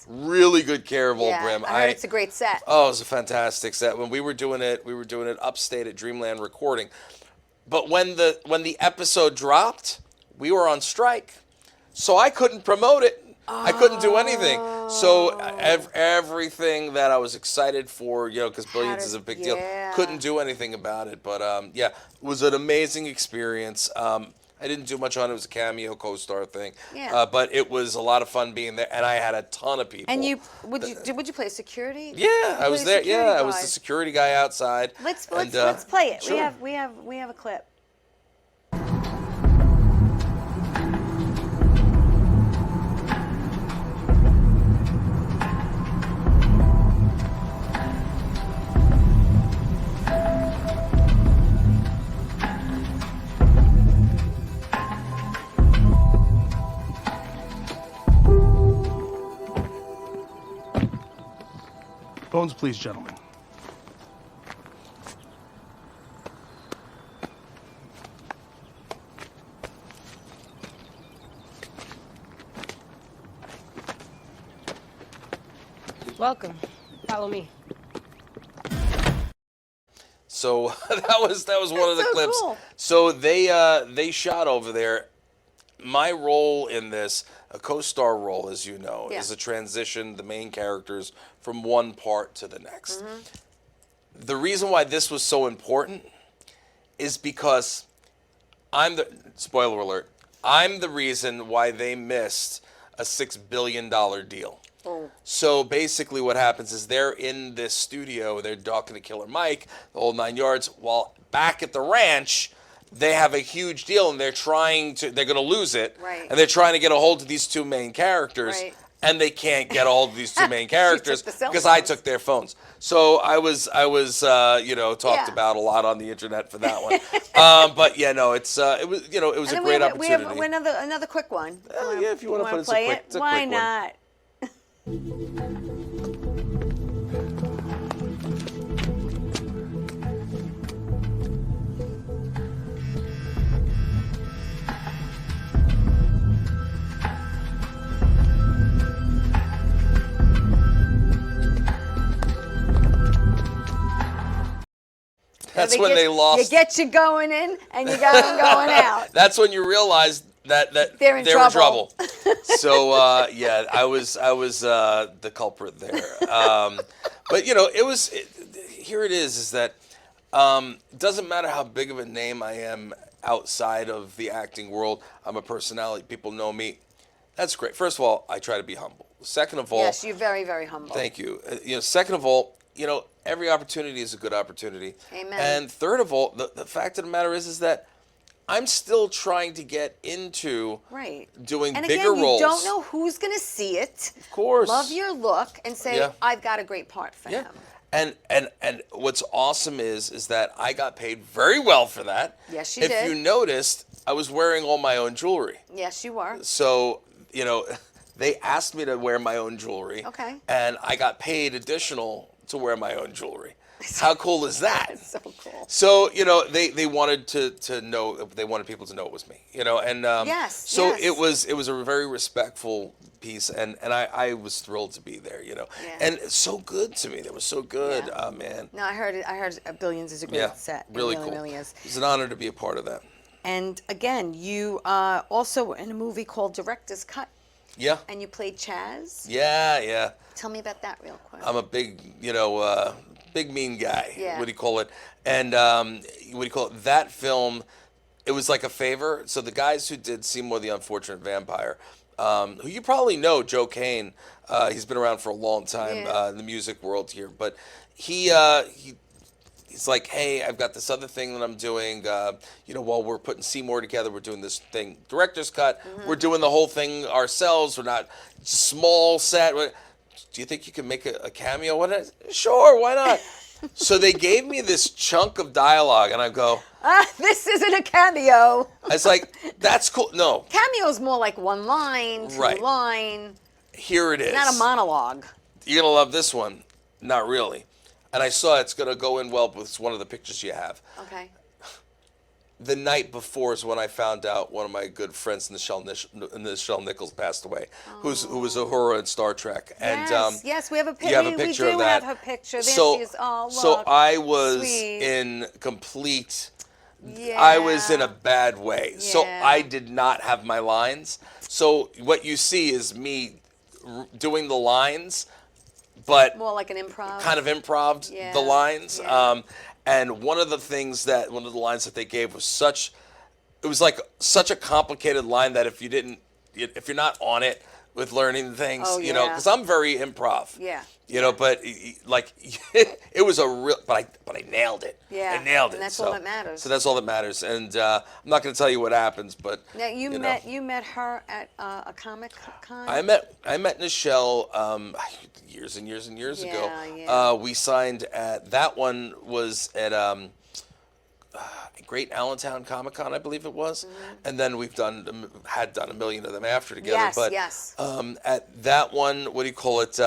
really good care of old Brim. I heard it's a great set. Oh, it was a fantastic set. When we were doing it upstate at Dreamland Recording. But when the episode dropped, we were on strike, so I couldn't promote it. I couldn't do anything. So everything that I was excited for, because Billions is a big deal, couldn't do anything about it. But it was an amazing experience. I didn't do much on it. It was a cameo co-star thing. Yeah. But it was a lot of fun being there, and I had a ton of people. And would you play security? Yeah, I was there. Yeah, I was the security guy outside. Let's play it. Sure. We have a clip. Phones, please, gentlemen. Welcome. Follow me. So that was one of the so clips. cool. So they shot over there. My role in this, a co-star role, as you know, is a transition, the main characters from one part to the next. The reason why this was so important is because spoiler alert, I'm the reason why they missed a $6 billion deal. Oh. So basically what happens is they're in this studio, they're talking to Killer Mike, the whole 9 yards, while back at the ranch, they have a huge deal and they're going to lose it. Right. And they're trying to get a hold of these two main characters. Right. And they can't get a hold of these two main characters the cell because I phones. took their phones. So I was talked about a lot on the internet for that one. But yeah, no, it was a great opportunity. We have another quick one. Yeah, if you want to put it, play it, it's a why quick not? That's when they lost. You get you going in, and you got them going out. That's when you realize that They're in trouble. trouble. So yeah, I was the culprit there. But here it is that it doesn't matter how big of a name I am outside of the acting world. I'm a personality. People know me. That's great. First of all, I try to be humble. Second of all, Yes, you're very, very humble. thank you. Second of all, every opportunity is a good opportunity. Amen. And third of all, the fact of the matter is that I'm still trying to get into doing and bigger again, roles. You don't know who's going to see it. Of course. Love your look and say, I've got a great part for him. And what's awesome is that I got paid very well for that. Yes, you did. If you noticed, I was wearing all my own jewelry. Yes, you were. So, they asked me to wear my own jewelry. Okay. And I got paid additional to wear my own jewelry. How cool is that? That's so cool. So, they wanted to know, they wanted people to know it was me, and so yes. it was a very respectful piece, and I was thrilled to be there, and it's so good to me. That was so good, man. No, I heard Billions is a great set. Really it cool. Really is. It's an honor to be a part of that. And again, you also in a movie called Director's Cut. Yeah. And you played Chaz. Yeah. Tell me about that real quick. I'm a big, big mean guy. Yeah. What do you call it? And that film, it was like a favor. So the guys who did Seymour the Unfortunate Vampire, who you probably know, Joe Kane, he's been around for a long time in the music world here, but he's like, hey, I've got this other thing that I'm doing. While we're putting Seymour together, we're doing this thing, Director's Cut. Mm-hmm. We're doing the whole thing ourselves. We're not small set. Do you think you can make a cameo? Sure, why not? So they gave me this chunk of dialogue, and I go, this isn't a cameo. I was like, that's cool. No. Cameo's more like one line, two line. Here it is. Not a monologue. You're going to love this one. Not really. And I saw it's going to go in well with one of the pictures you have. Okay. The night before is when I found out one of my good friends, Nichelle Nichols, passed away, who was Uhura in Star Trek. And yes, we have a picture. You have a picture of that. We do have her picture. There so, she is. Oh, look. So I was Sweet. in complete. Yeah. I was in a bad way. Yeah. So I did not have my lines. So what you see is me doing the lines, but more like an improv. Kind of improv the lines. Yeah. And one of the the lines that they gave was such a complicated line that if you're not on it with learning things, because I'm very improv. Yeah. But like it was a real, but I nailed it. Yeah. I nailed it. And that's all that matters. So that's all that matters. And I'm not going to tell you what happens, but now you met her at a Comic Con. I met Nichelle years and years and years ago. Yeah. We signed at that one was at Great Allentown Comic Con, I believe it was, and then we've had done a million of them after together. Yes, but yes. At that one, what do you call it?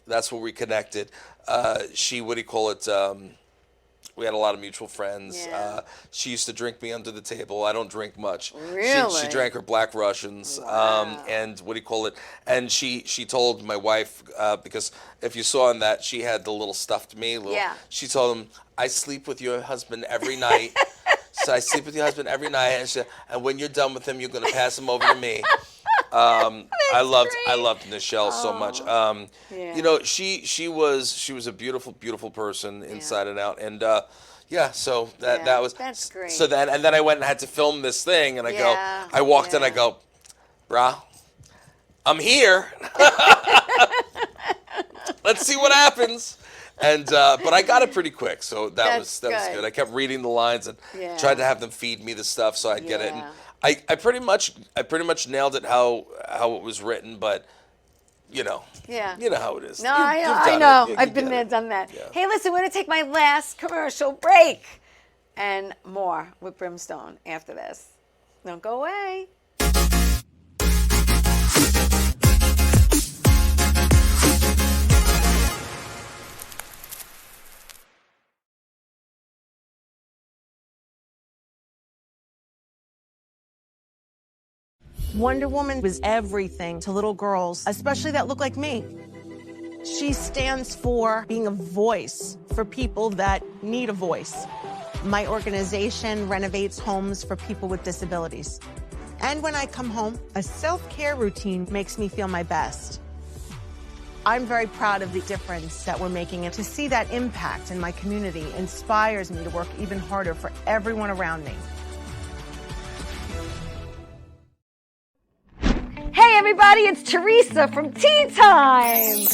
That's where we connected. She, what do you call it? We had a lot of mutual friends. Yeah. She used to drink me under the table. I don't drink much. Really? She drank her Black Russians. Wow. And what do you call it? And she told my wife, because if you saw in that, she had the little stuffed me. Yeah. She told him, I sleep with your husband every night. So I sleep with your husband every night. And, and when you're done with him, you're going to pass him over to me. I loved Nichelle so much. Yeah. You know, she was a beautiful person inside and out, and so that was that's great. So then I went and had to film this thing, and I walked in, I go, brah, I'm here. Let's see what happens. And but I got it pretty quick, so that was good. I kept reading the lines and tried to have them feed me the stuff so I'd get it. And I pretty much nailed it how it was written, but you know how it is. No, I know. I've been there, done that. Yeah. Hey, listen, we're gonna take my last commercial break, and more with Brimstone after this. Don't go away. Wonder Woman was everything to little girls, especially that look like me. She stands for being a voice for people that need a voice. My organization renovates homes for people with disabilities. And when I come home, a self-care routine makes me feel my best. I'm very proud of the difference that we're making, and to see that impact in my community inspires me to work even harder for everyone around me. Hey everybody, it's Theresa from Ttime.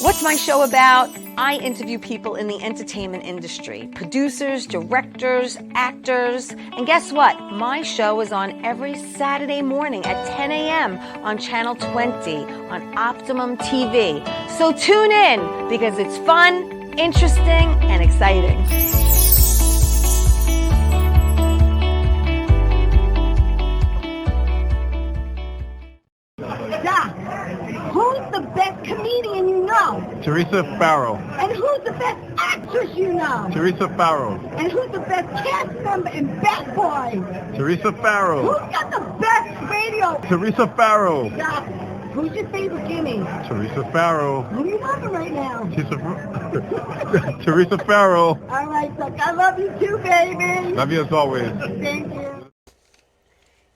What's my show about? I interview people in the entertainment industry, producers, directors, actors, and guess what? My show is on every Saturday morning at 10 a.m. on Channel 20 on Optimum TV. So tune in because it's fun, interesting, and exciting. Doc, who's the best comedian you know? Teresa Farrow. And who's the best actress you know? Teresa Farrow. And who's the best cast member in Bad Boys? Teresa Farrow. Who's got the best radio? Teresa Farrow. Doc, who's your favorite Jimmy? Teresa Farrow. Who are you loving right now? Teresa Farrow. All right, Doc, I love you too, baby. Love you as always. Thank you.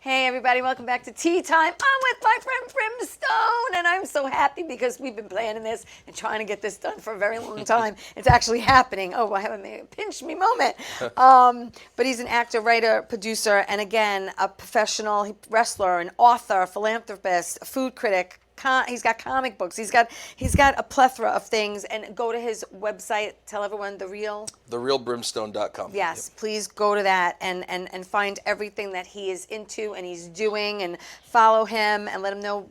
Hey everybody, welcome back to Tea Time. I'm with my friend Brimstone, and I'm so happy because we've been planning this and trying to get this done for a very long time. It's actually happening. Oh, I haven't made a pinch me moment. But he's an actor, writer, producer, and again, a professional wrestler, an author, philanthropist, a food critic. He's got comic books. He's got a plethora of things. And go to his website. Tell everyone TheRealBrimstone.com. Yes, please go to that and find everything that he is into and he's doing, and follow him and let him know,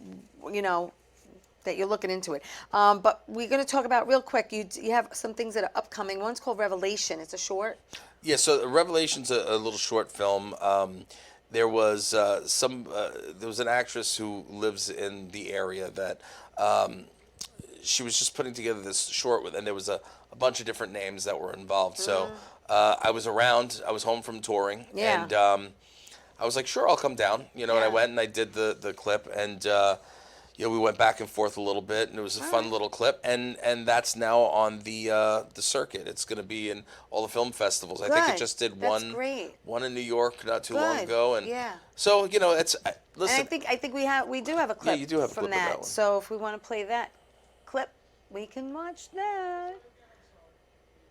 that you're looking into it. But we're going to talk about real quick. You have some things that are upcoming. One's called Revelation. It's a short. Yeah. So Revelation's a little short film. There was there was an actress who lives in the area that she was just putting together this short with, and there was a bunch of different names that were involved. So I was around. I was home from touring, and I was like, sure, I'll come down. And I went and I did the clip, and we went back and forth a little bit, and it was a fun little clip, and that's now on the circuit. It's going to be in all the film festivals. I think it just did one in New York not too long ago, and so it's listen. And I think we do have a clip. Yeah, you do have a from clip of that one. So if we want to play that clip, we can watch that.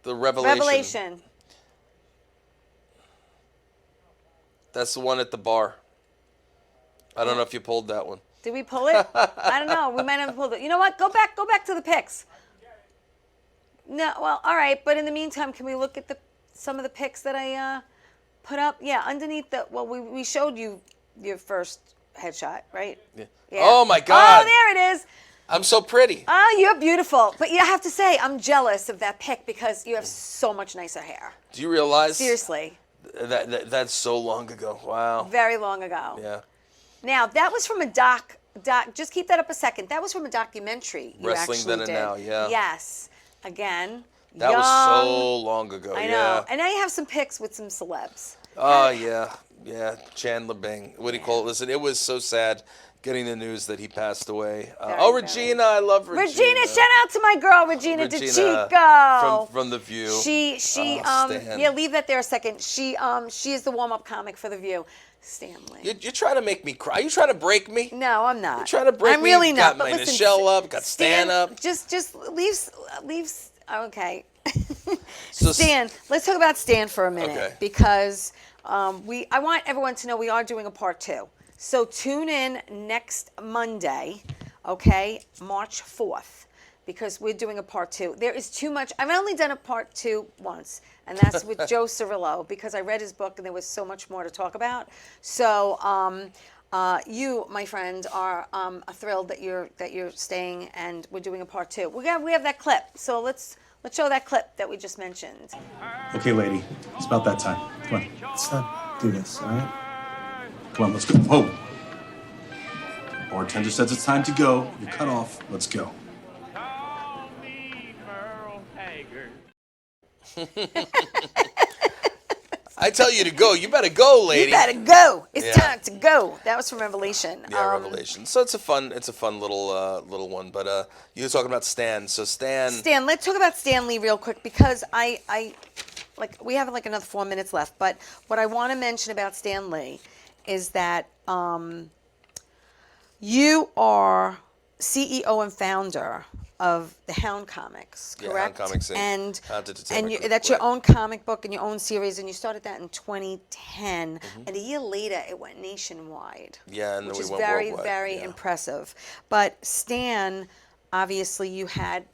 The Revelation. Revelation. That's the one at the bar. I don't know if you pulled that one. Did we pull it? I don't know. We might have pulled it. You know what? Go back to the pics. No, well, all right. But in the meantime, can we look at some of the pics that I put up? Yeah, underneath we showed you your first headshot, right? Yeah. Oh my God. Oh, there it is. I'm so pretty. Oh, you're beautiful. But you have to say, I'm jealous of that pic because you have so much nicer hair. Do you realize? Seriously. That's so long ago. Wow. Very long ago. Yeah. Now, that was from a doc, just keep that up a second. That was from a documentary you Wrestling actually Then and did. Now, yeah. Yes. Again, That young. was so long ago. I know. Yeah. And now you have some pics with some celebs. Oh yeah. Chandler Bing. What do you call it? Listen, it was so sad getting the news that he passed away. Regina, I love Regina. Regina, shout out to my girl Regina Regina DeChico from The View. Stan. Yeah, leave that there a second. She is the warm-up comic for The View. Stanley. You're trying to make me cry. Are you trying to break me? No, I'm not. You're trying to break me. I'm really got not. But my listen, Nichelle up. Got Stan up. Just leave. Okay. So Stan, let's talk about Stan for a minute, Okay. because I want everyone to know we are doing a part 2. So tune in next Monday, okay, March 4th, because we're doing a part 2. There is too much. I've only done a part 2 once, and that's with Joe Cirillo, because I read his book and there was so much more to talk about. So you, my friend, are thrilled that you're staying, and we're doing a part 2. We have that clip, so let's show that clip that we just mentioned. Okay, lady, it's about that time. Come on, let's not do this, all right? Come on, let's go. Whoa. Bartender says it's time to go. You're cut off. Let's go. I tell you to go. You better go, lady. You better go. It's Yeah. time to go. That was from Revelation. Yeah, Revelation. So it's a fun little one. But you were talking about Stan. So Stan, let's talk about Stan Lee real quick, because we have another 4 minutes left. But what I want to mention about Stan Lee is that you are CEO and founder of the Hound Comics, correct? Hound Comics, and Ttime that's your own comic book and your own series, and you started that in 2010, and a year later it went nationwide. Yeah, and which then we is went very, worldwide. very impressive. But Stan, obviously, you had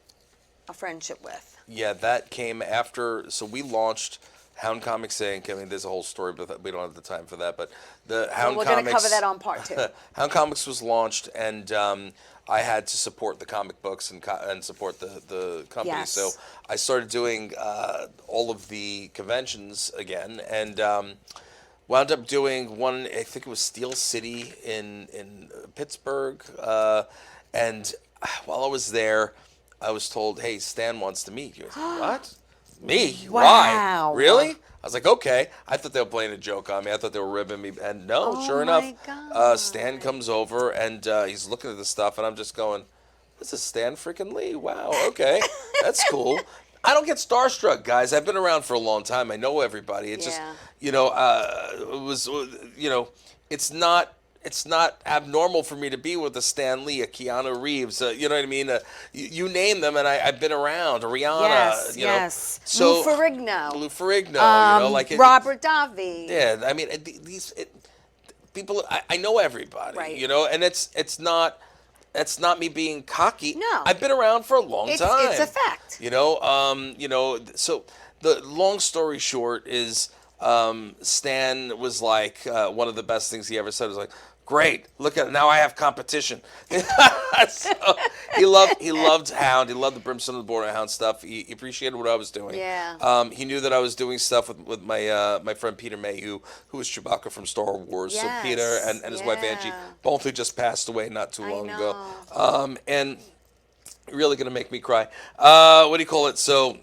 a friendship with. Yeah, that came after. So we launched Hound Comics Inc. I mean, there's a whole story, but we don't have the time for that. But the Hound We're Comics. going to cover that on part 2. Hound Comics was launched, and I had to support the comic books and support the company. Yes. So I started doing all of the conventions again, and wound up doing one. I think it was Steel City in Pittsburgh, and while I was there, I was told, "Hey, Stan wants to meet you." I was like, "What? Me? Wow. Why? Really?" I was like, "Okay." I thought they were playing a joke on me. I thought they were ribbing me. And no, sure enough, Stan comes over and he's looking at the stuff, and I'm just going, "This is Stan freaking Lee. Wow, okay. That's cool." I don't get starstruck, guys. I've been around for a long time. I know everybody. It's just, it's not abnormal for me to be with a Stan Lee, a Keanu Reeves, you know what I mean? You name them, and I've been around. Rihanna, Yes, you know. yes. So, Lou Ferrigno. Lou Ferrigno, Robert Davi. Yeah, I mean, these people, I know everybody, Right. you know, and it's not me being cocky. No. I've been around for a long time. It's a fact. You know, so the long story short is Stan was like, one of the best things he ever said was like, "Great, look at it, now I have competition." So he loved Hound. He loved the Brimstone and the Border Hound stuff. He appreciated what I was doing. Yeah. He knew that I was doing stuff with my friend Peter Mayhew, who was Chewbacca from Star Wars. Yes. So Peter and his wife Angie, both who just passed away not too long ago. And really gonna make me cry. What do you call it? So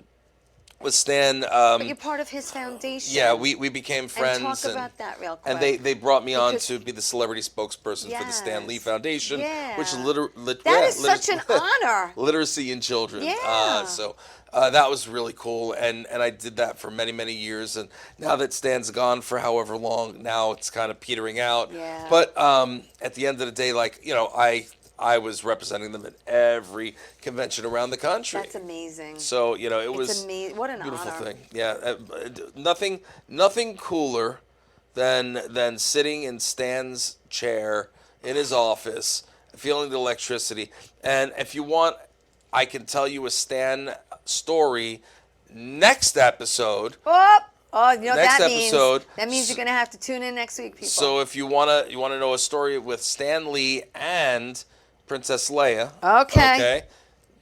with Stan. But you're part of his foundation. Yeah, we became friends. And talk about that real quick. And they brought me on to be the celebrity spokesperson for the Stan Lee Foundation, which that is such an honor. Literacy in children. Yeah. So that was really cool, and I did that for many, many years. And now that Stan's gone for however long, now it's kind of petering out. Yeah. But at the end of the day, I was representing them at every convention around the country. That's amazing. So it was what an beautiful honor. thing. Yeah, nothing cooler than sitting in Stan's chair in his office, feeling the electricity. And if you want, I can tell you a Stan story next episode. Oh, you know what Next that episode. means? That means you're gonna have to tune in next week, people. So if you wanna know a story with Stan Lee and Princess Leia. Okay.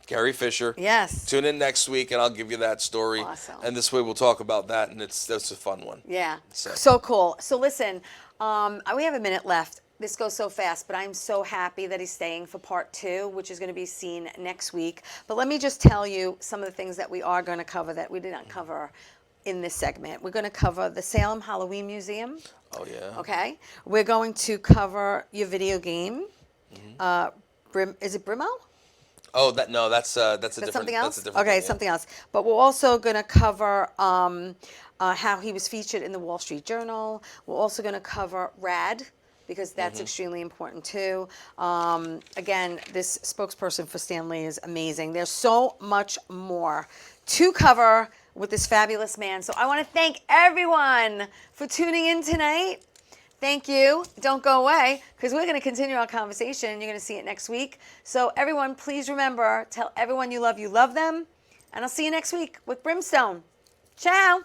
Carrie Fisher. Yes. Tune in next week, and I'll give you that story. Awesome. And this way we'll talk about that, and that's a fun one. Yeah. So cool. So listen, we have a minute left. this goes so fast, but I'm so happy that he's staying for part 2, which is going to be seen next week. But let me just tell you some of the things that we are going to cover that we did not cover in this segment. We're going to cover the Salem Halloween Museum. Oh, yeah. Okay. We're going to cover your video game. Is it Brimo? Oh, that's a different. Something else? That's a different Okay, thing, yeah. something else. But we're also going to cover how he was featured in the Wall Street Journal. We're also going to cover RAD, because that's extremely important too. Again, this spokesperson for Stanley is amazing. There's so much more to cover with this fabulous man. So I want to thank everyone for tuning in tonight. Thank you. Don't go away, because we're going to continue our conversation. You're going to see it next week. So everyone, please remember, tell everyone you love them. And I'll see you next week with Brimstone. Ciao.